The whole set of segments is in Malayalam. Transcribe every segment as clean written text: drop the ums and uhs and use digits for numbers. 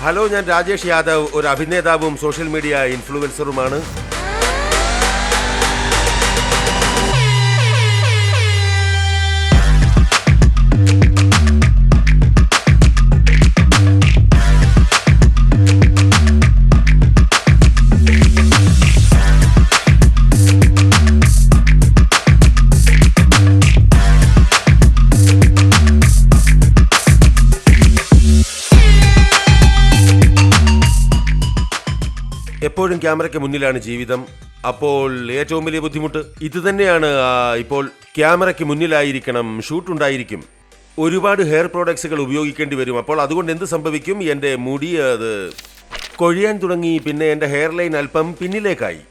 ഹലോ, ഞാൻ രാജേഷ് യാദവ്, ഒരു അഭിനേതാവും സോഷ്യൽ മീഡിയ ഇൻഫ്ലുവൻസറുമാണ്. എപ്പോഴും ക്യാമറയ്ക്ക് മുന്നിലാണ് ജീവിതം. അപ്പോൾ ഏറ്റവും വലിയ ബുദ്ധിമുട്ട് ഇത് തന്നെയാണ്. ഇപ്പോൾ ക്യാമറയ്ക്ക് മുന്നിലായിരിക്കണം, ഷൂട്ട് ഉണ്ടായിരിക്കും, ഒരുപാട് ഹെയർ പ്രോഡക്ട്സുകൾ ഉപയോഗിക്കേണ്ടി വരും. അപ്പോൾ അതുകൊണ്ട് എന്ത് സംഭവിക്കും, എൻ്റെ മുടി അത് കൊഴിയാൻ തുടങ്ങി. പിന്നെ എൻ്റെ ഹെയർ ലൈൻ അല്പം പിന്നിലേക്കായി.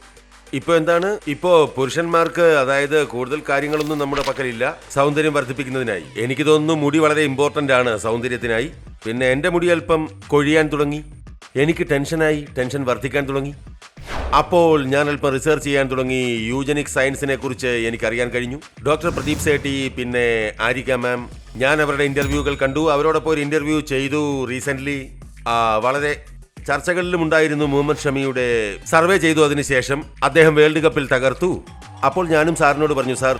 ഇപ്പോൾ എന്താണ്, ഇപ്പോൾ പുരുഷന്മാർക്ക് അതായത് കൂടുതൽ കാര്യങ്ങളൊന്നും നമ്മുടെ പക്കലില്ല സൗന്ദര്യം വർദ്ധിപ്പിക്കുന്നതിനായി. എനിക്ക് തോന്നുന്നു മുടി വളരെ ഇമ്പോർട്ടൻ്റ് ആണ് സൗന്ദര്യത്തിനായി. പിന്നെ എൻ്റെ മുടി അല്പം കൊഴിയാൻ തുടങ്ങി. എനിക്ക് ടെൻഷൻ വർദ്ധിക്കാൻ തുടങ്ങി. അപ്പോൾ ഞാൻ അല്പം റിസർച്ച് ചെയ്യാൻ തുടങ്ങി. യൂജനിക് സയൻസിനെ കുറിച്ച് എനിക്കറിയാൻ കഴിഞ്ഞു. ഡോക്ടർ പ്രദീപ് സേഠി, പിന്നെ ആരിക മാം, ഞാൻ അവരുടെ ഇന്റർവ്യൂകൾ കണ്ടു. അവരോടൊപ്പം ഒരു ഇന്റർവ്യൂ ചെയ്തു റീസെന്റ്. വളരെ ചർച്ചകളിലും ഉണ്ടായിരുന്നു. മുഹമ്മദ് ഷമിയുടെ സർവേ ചെയ്തു. അതിനുശേഷം അദ്ദേഹം വേൾഡ് കപ്പിൽ തകർത്തു. അപ്പോൾ ഞാനും സാറിനോട് പറഞ്ഞു, സാർ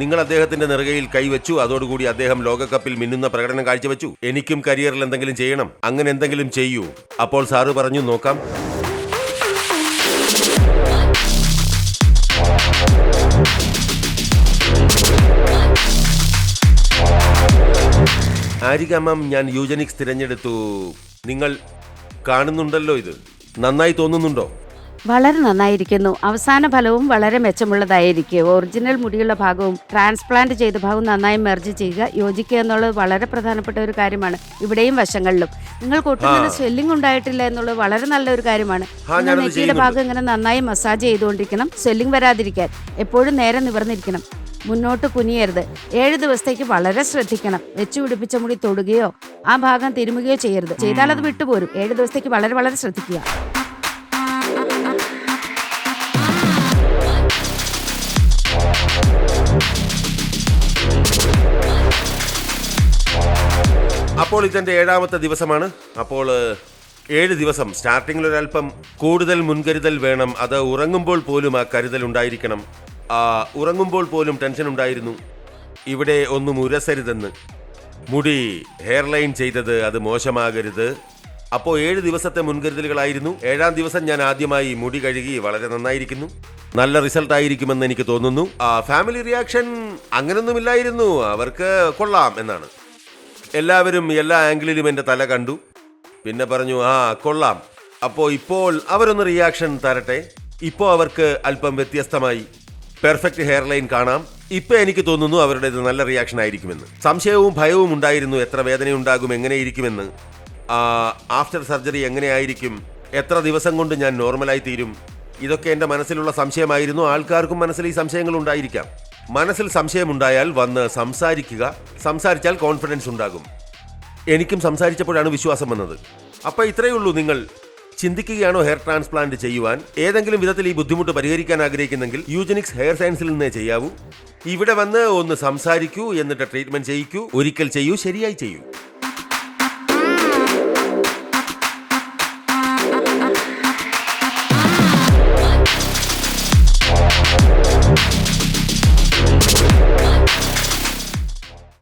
നിങ്ങൾ അദ്ദേഹത്തിന്റെ നെറുകയിൽ കൈവച്ചു, അതോടുകൂടി അദ്ദേഹം ലോകകപ്പിൽ മിന്നുന്ന പ്രകടനം കാഴ്ചവെച്ചു. എനിക്കും കരിയറിൽ എന്തെങ്കിലും ചെയ്യണം, അങ്ങനെ എന്തെങ്കിലും ചെയ്യൂ. അപ്പോൾ സാറ് പറഞ്ഞു, നോക്കാം. ആരിക മാം, ഞാൻ യൂജനിക്സ് തിരഞ്ഞെടുത്തു. നിങ്ങൾ കാണുന്നുണ്ടല്ലോ, ഇത് നന്നായി തോന്നുന്നുണ്ടോ? വളരെ നന്നായിരിക്കുന്നു. അവസാന ഫലവും വളരെ മെച്ചമുള്ളതായിരിക്കും. ഒറിജിനൽ മുടിയുള്ള ഭാഗവും ട്രാൻസ്പ്ലാന്റ് ചെയ്ത ഭാഗവും നന്നായി മെർജ് ചെയ്യുക, യോജിക്കുക എന്നുള്ളത് വളരെ പ്രധാനപ്പെട്ട ഒരു കാര്യമാണ്. ഇവിടെയും വശങ്ങളിലും നിങ്ങൾക്ക് ഒട്ടും തന്നെ സ്വെല്ലിംഗ് ഉണ്ടായിട്ടില്ല എന്നുള്ളത് വളരെ നല്ലൊരു കാര്യമാണ്. നെറ്റിയുടെ ഭാഗം ഇങ്ങനെ നന്നായി മസാജ് ചെയ്തുകൊണ്ടിരിക്കണം. സ്വെല്ലിംഗ് വരാതിരിക്കാൻ എപ്പോഴും നേരെ നിവർന്നിരിക്കണം. മുന്നോട്ട് കുനിയരുത്. 7 ദിവസത്തേക്ക് വളരെ ശ്രദ്ധിക്കണം. വെച്ചു പിടിപ്പിച്ച മുടി തൊടുകയോ ആ ഭാഗം തിരുമുകയോ ചെയ്യരുത്. ചെയ്താൽ അത് വിട്ടുപോരും. 7 ദിവസത്തേക്ക് വളരെ വളരെ ശ്രദ്ധിക്കുക. അപ്പോൾ ഇതെൻ്റെ 7ാമത്തെ ദിവസമാണ്. അപ്പോൾ 7 ദിവസം സ്റ്റാർട്ടിങ്ങിൽ ഒരല്പം കൂടുതൽ മുൻകരുതൽ വേണം. അത് ഉറങ്ങുമ്പോൾ പോലും ആ കരുതൽ ഉണ്ടായിരിക്കണം. ഉറങ്ങുമ്പോൾ പോലും ടെൻഷൻ ഉണ്ടായിരുന്നു. ഇവിടെ ഒന്നും ഉരസരുതെന്ന്. മുടി ഹെയർ ലൈൻ ചെയ്തത് അത് മോശമാകരുത്. അപ്പോൾ 7 ദിവസത്തെ മുൻകരുതലുകളായിരുന്നു. 7ാം ദിവസം ഞാൻ ആദ്യമായി മുടി കഴുകി. വളരെ നന്നായിരിക്കുന്നു. നല്ല റിസൾട്ട് ആയിരിക്കുമെന്ന് എനിക്ക് തോന്നുന്നു. ഫാമിലി റിയാക്ഷൻ അങ്ങനൊന്നുമില്ലായിരുന്നു. അവർക്ക് കൊള്ളാം എന്നാണ്. എല്ലാവരും എല്ലാ ആംഗിളിലും എൻ്റെ തല കണ്ടു. പിന്നെ പറഞ്ഞു, കൊള്ളാം. ഇപ്പോൾ അവരൊന്ന് റിയാക്ഷൻ തരട്ടെ. ഇപ്പോൾ അവർക്ക് അല്പം വ്യത്യസ്തമായി പെർഫെക്റ്റ് ഹെയർ ലൈൻ കാണാം. ഇപ്പം എനിക്ക് തോന്നുന്നു അവരുടേത് നല്ല റിയാക്ഷൻ ആയിരിക്കുമെന്ന്. സംശയവും ഭയവും ഉണ്ടായിരുന്നു. എത്ര വേദനയുണ്ടാകും, എങ്ങനെയിരിക്കുമെന്ന്, ആഫ്റ്റർ സർജറി എങ്ങനെയായിരിക്കും, എത്ര ദിവസം കൊണ്ട് ഞാൻ നോർമലായി തീരും, ഇതൊക്കെ എൻ്റെ മനസ്സിലുള്ള സംശയമായിരുന്നു. ആൾക്കാർക്കും മനസ്സിൽ ഈ സംശയങ്ങൾ ഉണ്ടായിരിക്കാം. മനസ്സിൽ സംശയമുണ്ടായാൽ വന്ന് സംസാരിക്കുക. സംസാരിച്ചാൽ കോൺഫിഡൻസ് ഉണ്ടാകും. എനിക്കും സംസാരിച്ചപ്പോഴാണ് വിശ്വാസം വന്നത്. അപ്പോൾ ഇത്രയേ ഉള്ളൂ. നിങ്ങൾ ചിന്തിക്കുകയാണോ ഹെയർ ട്രാൻസ്പ്ലാന്റ് ചെയ്യുവാൻ? ഏതെങ്കിലും വിധത്തിൽ ഈ ബുദ്ധിമുട്ട് പരിഹരിക്കാൻ ആഗ്രഹിക്കുന്നെങ്കിൽ യൂജനിക്സ് ഹെയർ സയൻസിൽ നിന്നേ ചെയ്യാവൂ. ഇവിടെ വന്ന് ഒന്ന് സംസാരിക്കൂ, എന്നിട്ട് ട്രീറ്റ്മെന്റ് ചെയ്യിക്കൂ. ഒരിക്കൽ ചെയ്യൂ, ശരിയായി ചെയ്യൂ.